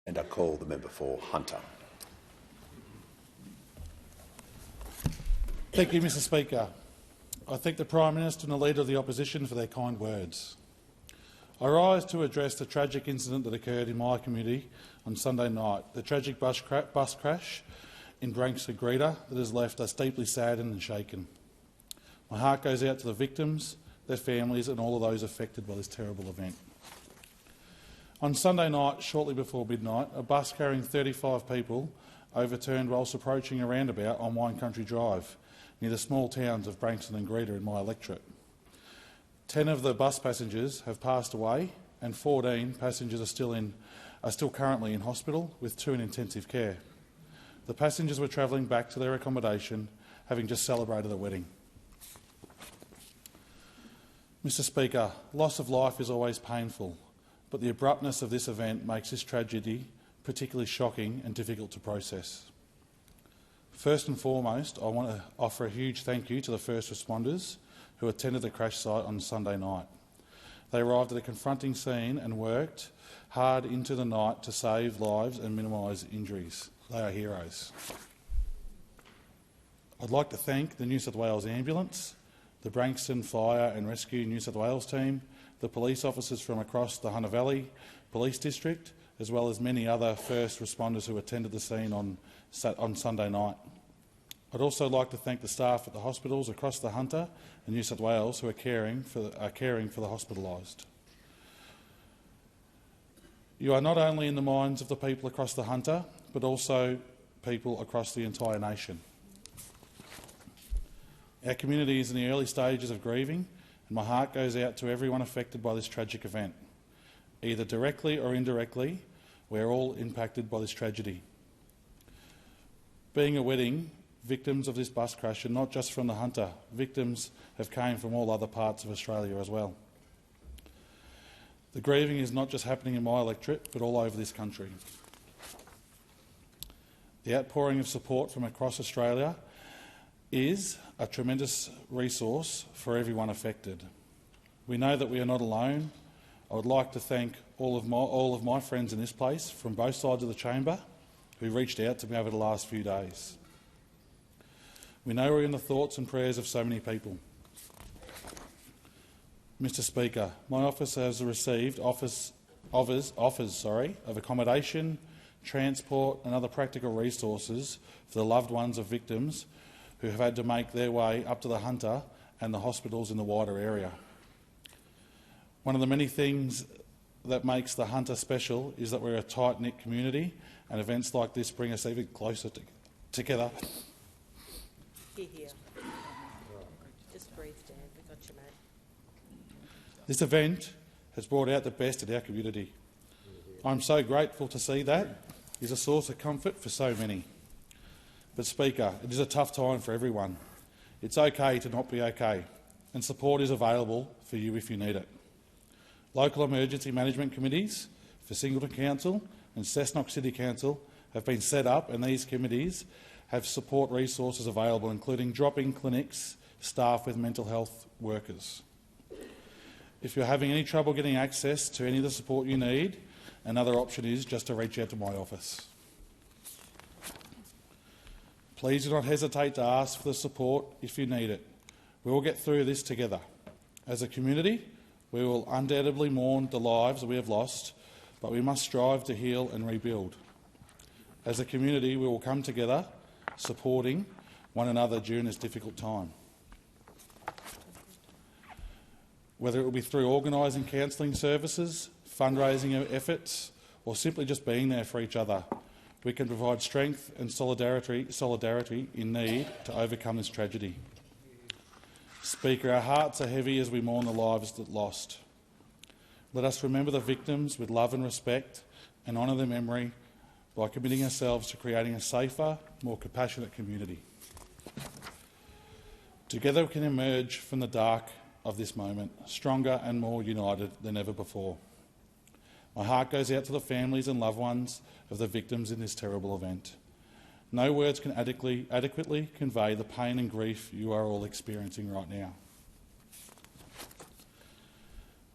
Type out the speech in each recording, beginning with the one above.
And I call the member for Hunter. Thank you, Mr Speaker. I thank the Prime Minister and the Leader of the Opposition for their kind words. I rise to address the tragic incident that occurred in my community on Sunday night, the tragic bus crash in Branxton that has left us deeply saddened and shaken. My heart goes out to the victims, their families and all of those affected by this terrible event. On Sunday night, shortly before midnight, a bus carrying 35 people overturned whilst approaching a roundabout on Wine Country Drive, near the small towns of Branxton and Greta in my electorate. 10 of the bus passengers have passed away and 14 passengers are still currently in hospital, with 2 in intensive care. The passengers were travelling back to their accommodation, having just celebrated a wedding. Mr Speaker, loss of life is always painful, but the abruptness of this event makes this tragedy particularly shocking and difficult to process. First and foremost, I want to offer a huge thank you to the first responders who attended the crash site on Sunday night. They arrived at a confronting scene and worked hard into the night to save lives and minimise injuries. They are heroes. I'd like to thank the New South Wales Ambulance, the Branxton Fire and Rescue New South Wales team, the police officers from across the Hunter Valley Police District, as well as many other first responders who attended the scene on Sunday night. I'd also like to thank the staff at the hospitals across the Hunter and New South Wales who are caring for the hospitalised. You are not only in the minds of the people across the Hunter, but also people across the entire nation. Our community is in the early stages of grieving, and my heart goes out to everyone affected by this tragic event. Either directly or indirectly, we're all impacted by this tragedy. Being a wedding, victims of this bus crash are not just from the Hunter. Victims have come from all other parts of Australia as well. The grieving is not just happening in my electorate, but all over this country. The outpouring of support from across Australia is a tremendous resource for everyone affected. We know that we are not alone. I would like to thank all of my friends in this place from both sides of the chamber who reached out to me over the last few days. We know we're in the thoughts and prayers of so many people. Mr Speaker, my office has received offers of accommodation, transport and other practical resources for the loved ones of victims who have had to make their way up to the Hunter and the hospitals in the wider area. One of the many things that makes the Hunter special is that we're a tight-knit community, and events like this bring us even closer together. Here. Just breathe, Dan. We got you, mate. This event has brought out the best in our community. I'm so grateful to see that. It is a source of comfort for so many. But, Speaker, it is a tough time for everyone. It's okay to not be okay, and support is available for you if you need it. Local emergency management committees for Singleton Council and Cessnock City Council have been set up, and these committees have support resources available, including drop-in clinics staffed with mental health workers. If you're having any trouble getting access to any of the support you need, another option is just to reach out to my office. Please do not hesitate to ask for the support if you need it. We will get through this together. As a community, we will undoubtedly mourn the lives that we have lost, but we must strive to heal and rebuild. As a community, we will come together, supporting one another during this difficult time. Whether it will be through organising counselling services, fundraising efforts, or simply just being there for each other, we can provide strength and solidarity in need to overcome this tragedy. Speaker, our hearts are heavy as we mourn the lives that lost. Let us remember the victims with love and respect and honour their memory by committing ourselves to creating a safer, more compassionate community. Together we can emerge from the dark of this moment, stronger and more united than ever before. My heart goes out to the families and loved ones of the victims in this terrible event. No words can adequately convey the pain and grief you are all experiencing right now.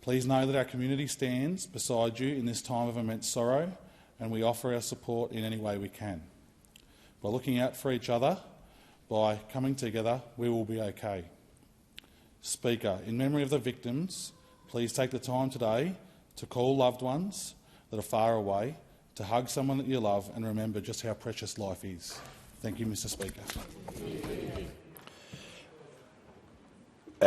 Please know that our community stands beside you in this time of immense sorrow and we offer our support in any way we can. By looking out for each other, by coming together, we will be okay. Speaker, in memory of the victims, please take the time today to call loved ones that are far away, to hug someone that you love and remember just how precious life is. Thank you, Mr. Speaker.